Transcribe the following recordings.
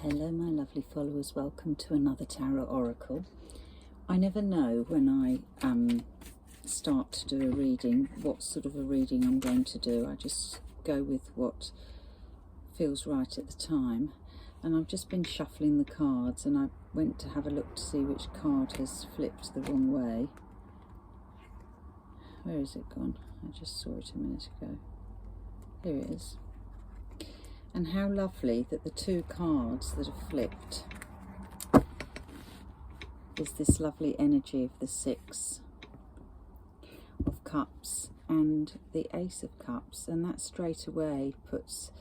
Hello my lovely followers, welcome to another Tarot Oracle. I never know when I start to do a reading what sort of a reading I'm going to do. I just go with what feels right at the time, and I've just been shuffling the cards and I went to have a look to see which card has flipped the wrong way. Where is it gone? I just saw it a minute ago. Here it is. And how lovely that the two cards that are flipped is this lovely energy of the Six of Cups and the Ace of Cups, and that straight away puts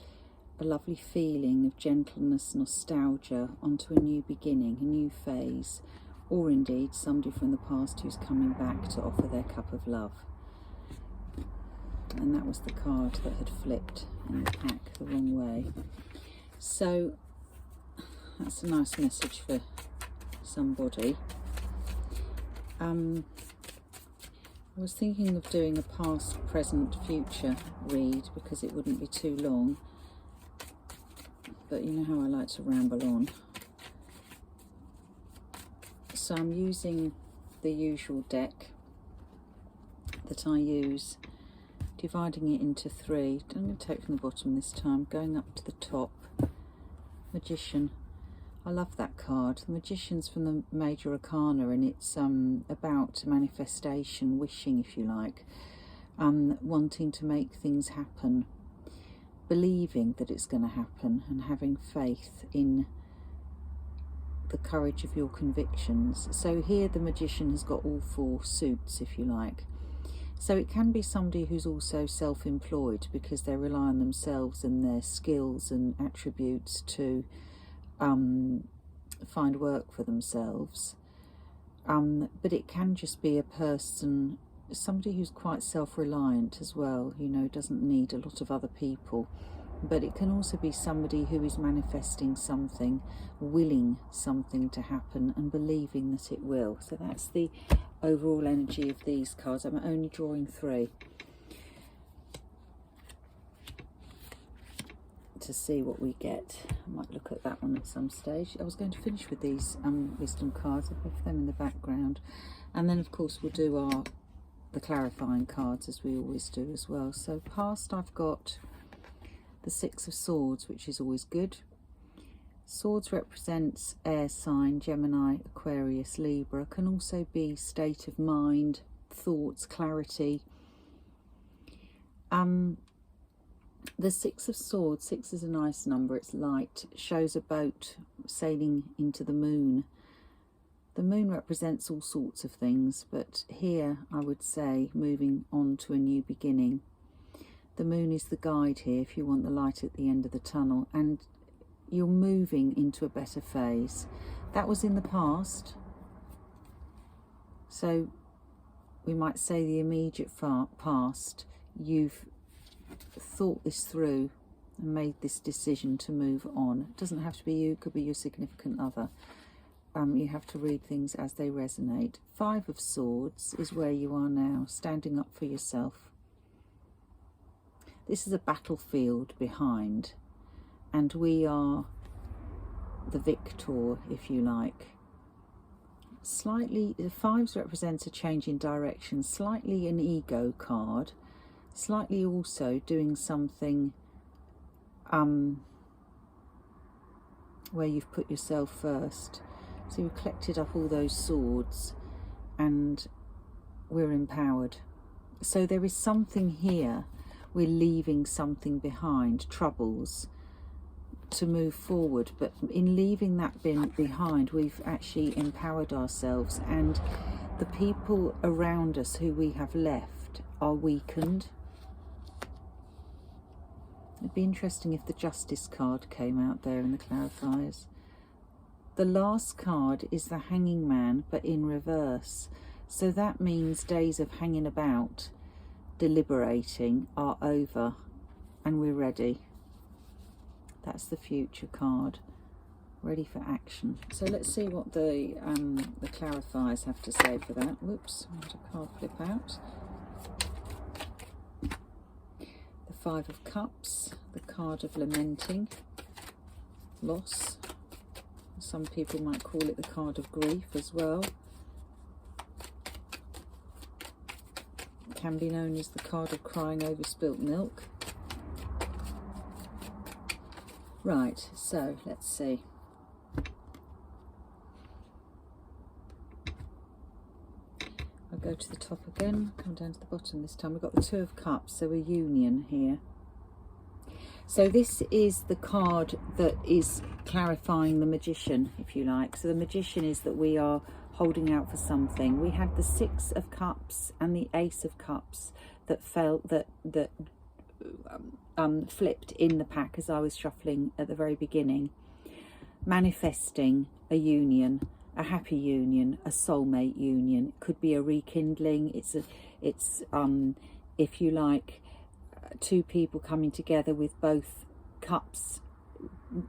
a lovely feeling of gentleness, nostalgia onto a new beginning, a new phase, or indeed somebody from the past who's coming back to offer their cup of love. And that was the card that had flipped in the pack the wrong way. So that's a nice message for somebody. I was thinking of doing a past, present, future read because it wouldn't be too long, but you know how I like to ramble on. So I'm using the usual deck that I use, dividing it into three. I'm going to take from the bottom this time, going up to the top. Magician. I love that card. The Magician's from the Major Arcana, and it's about manifestation, wishing if you like, wanting to make things happen, believing that it's going to happen, and having faith in the courage of your convictions. So here the Magician has got all four suits, if you like. So it can be somebody who's also self-employed because they rely on themselves and their skills and attributes to find work for themselves. But it can just be a person, somebody who's quite self-reliant as well, you know, doesn't need a lot of other people. But it can also be somebody who is manifesting something, willing something to happen and believing that it will. So that's the overall energy of these cards. I'm only drawing three to see what we get. I might look at that one at some stage. I was going to finish with these wisdom cards. I've left them in the background, and then of course we'll do the clarifying cards as we always do as well. So past, I've got the Six of Swords, which is always good. Swords represents air sign, Gemini, Aquarius, Libra. Can also be state of mind, thoughts, clarity. The Six of Swords, 6 is a nice number, it's light, shows a boat sailing into the moon. The moon represents all sorts of things, but here I would say moving on to a new beginning. The moon is the guide here if you want the light at the end of the tunnel, and you're moving into a better phase. That was in the past, so we might say the immediate past, you've thought this through and made this decision to move on. It doesn't have to be you, it could be your significant other. You have to read things as they resonate. Five of Swords is where you are now, standing up for yourself. This is a battlefield behind, and we are the victor, if you like. Slightly, the fives represents a change in direction, slightly an ego card, slightly also doing something where you've put yourself first. So you've collected up all those swords and we're empowered. So there is something here. We're leaving something behind, troubles, to move forward. But in leaving that behind, we've actually empowered ourselves, and the people around us who we have left are weakened. It'd be interesting if the Justice card came out there in the clarifiers. The last card is the Hanging Man, but in reverse. So that means days of hanging about, deliberating, are over, and we're ready. That's the Future card, ready for action. So let's see what the clarifiers have to say for that. Whoops, I had a card flip out. The Five of Cups, the card of lamenting, loss, Some people might call it the card of grief as well. It can be known as the card of crying over spilt milk. Right, so let's see. I'll go to the top again, come down to the bottom this time. We've got the Two of Cups, so a union here. So this is the card that is clarifying the Magician, if you like. So the Magician is that we are holding out for something. We had the Six of Cups and the Ace of Cups that flipped in the pack as I was shuffling at the very beginning. Manifesting a union, a happy union, a soulmate union. It could be a rekindling. It's if you like, two people coming together with both cups.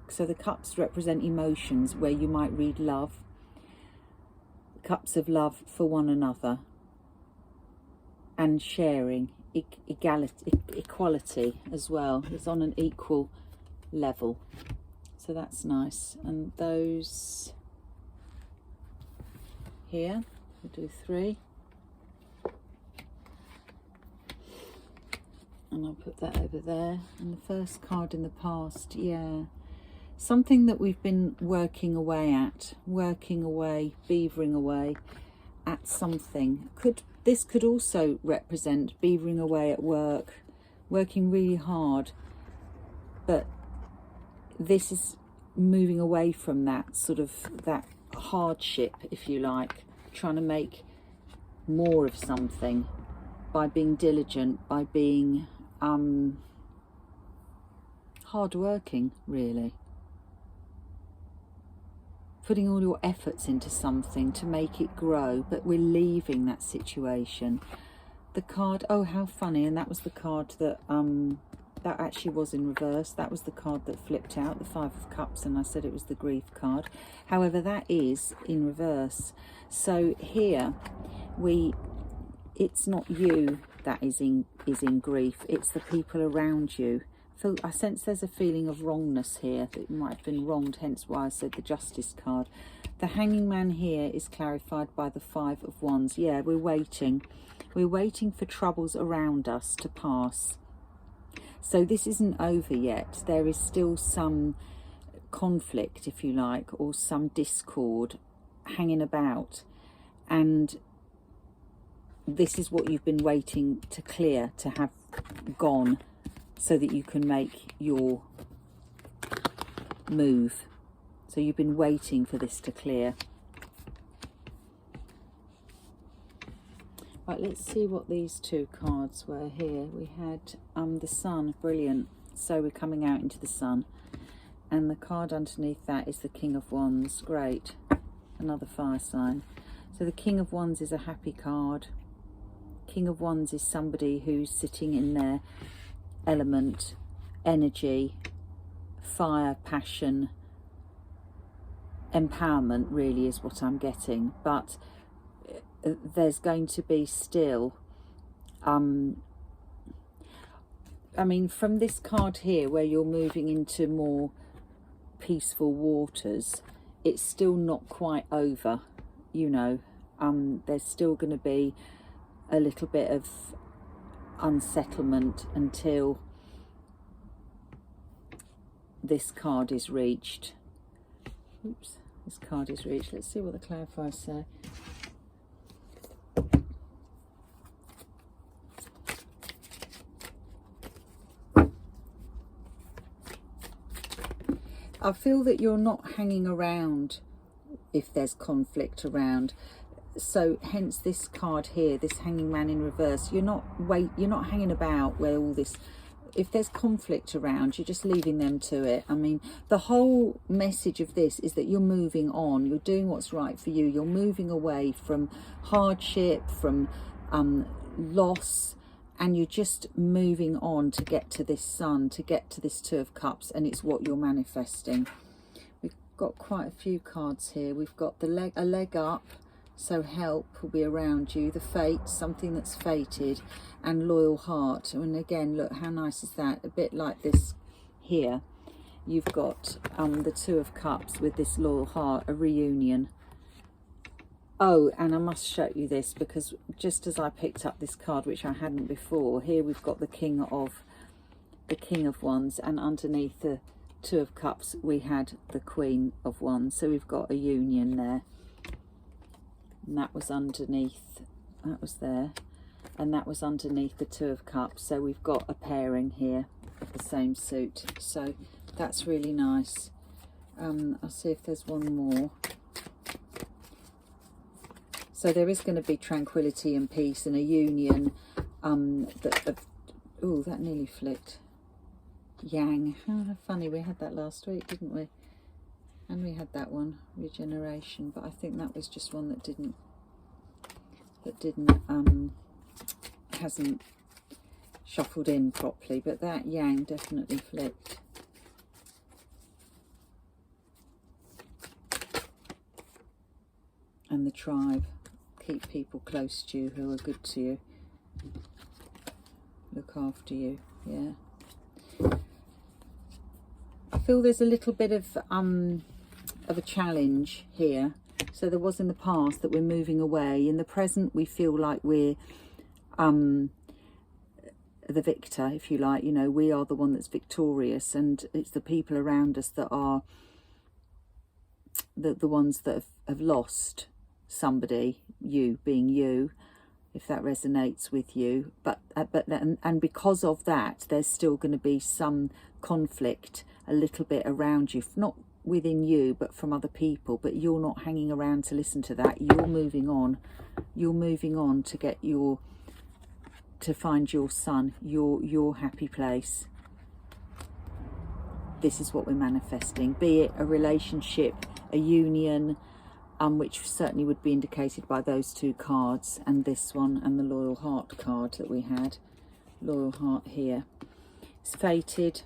So the cups represent emotions, where you might read love, cups of love for one another, and sharing, equality as well. It's on an equal level, so that's nice. And those here, we'll do 3. And I'll put that over there. And the first card in the past, yeah. Something that we've been working away at, beavering away at something. This could also represent beavering away at work, working really hard. But this is moving away from that sort of, that hardship, if you like, trying to make more of something by being diligent, by being hard-working, really. Putting all your efforts into something to make it grow, but we're leaving that situation. The card, oh, how funny, and that was the card that that actually was in reverse. That was the card that flipped out, the Five of Cups, and I said it was the grief card. However, that is in reverse. So here it's not you that is in grief, it's the people around you. I sense there's a feeling of wrongness here, that you might have been wronged, hence why I said the Justice card. The Hanging Man here is clarified by the Five of Wands. Yeah, we're waiting for troubles around us to pass. So this isn't over yet. There is still some conflict, if you like, or some discord hanging about, and this is what you've been waiting to clear, to have gone, so that you can make your move. So you've been waiting for this to clear. Right, let's see what these two cards were here. We had the Sun, brilliant. So we're coming out into the sun. And the card underneath that is the King of Wands, great. Another fire sign. So the King of Wands is a happy card. King of Wands is somebody who's sitting in their element, energy, fire, passion, empowerment really is what I'm getting. But there's going to be still, I mean, from this card here where you're moving into more peaceful waters, it's still not quite over, you know. There's still going to be a little bit of unsettlement until this card is reached. Oops, this card is reached. Let's see what the clarifiers say. I feel that you're not hanging around if there's conflict around. So hence this card here, this Hanging Man in reverse. You're not hanging about where all this, if there's conflict around, you're just leaving them to it. I mean, the whole message of this is that you're moving on, you're doing what's right for you, you're moving away from hardship, from loss, and you're just moving on to get to this Sun, to get to this Two of Cups, and it's what you're manifesting. We've got quite a few cards here. We've got a leg up, so help will be around you, the Fate, something that's fated, and Loyal Heart. And again, look, how nice is that? A bit like this here. you've got the Two of Cups with this loyal heart, a reunion. Oh, and I must show you this, because just as I picked up this card, which I hadn't before, here we've got the King of Wands, and underneath the Two of Cups we had the Queen of Wands. So we've got a union there, and that was underneath, that was there, and that was underneath the Two of Cups. So we've got a pairing here of the same suit, so that's really nice. I'll see if there's one more. So there is going to be tranquility and peace and a union. Oh, that nearly flicked. Yang. Oh, funny, we had that last week, didn't we? And we had that one, regeneration, but I think that was just one that hasn't shuffled in properly, but that Yang definitely flicked. And the tribe. Keep people close to you who are good to you. Look after you, yeah. I feel there's a little bit of a challenge here. So there was in the past that we're moving away. In the present, we feel like we're the victor, if you like. You know, we are the one that's victorious, and it's the people around us that are the ones that have lost somebody, you being you, if that resonates with you. But because of that, there's still going to be some conflict a little bit around you, not within you but from other people, but you're not hanging around to listen to that. You're moving on to get to find your sun, your happy place. This is what we're manifesting, be it a relationship, a union, which certainly would be indicated by those two cards, and this one, and the loyal heart card that we had. Loyal heart here. It's fated.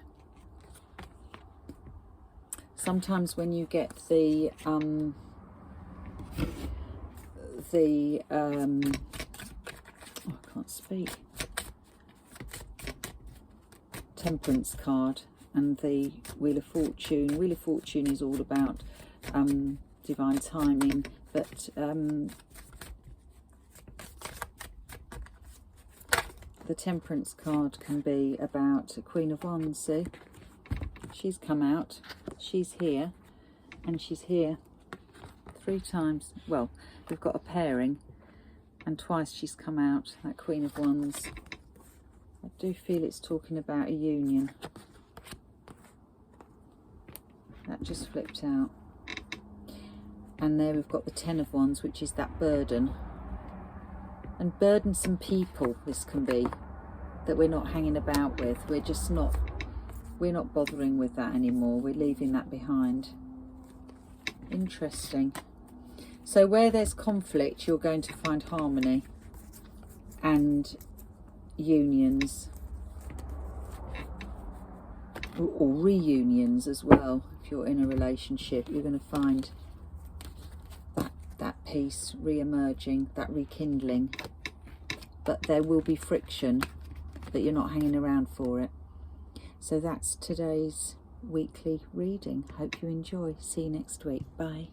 Sometimes when you get the oh, I can't speak, Temperance card and the Wheel of Fortune. Wheel of Fortune is all about divine timing, but the Temperance card can be about a Queen of Wands. See, she's come out, she's here, and she's here 3 times. Well, we've got a pairing, and twice she's come out, that Queen of Wands. I do feel it's talking about a union. That just flipped out. And there we've got the Ten of Wands, which is that burden. And burdensome people this can be, that we're not hanging about with. We're not bothering with that anymore. We're leaving that behind. Interesting. So where there's conflict, you're going to find harmony and unions, or reunions as well. If you're in a relationship, you're going to find that peace re-emerging, that rekindling, but there will be friction, but you're not hanging around for it. So that's today's weekly reading. Hope you enjoy. See you next week. Bye.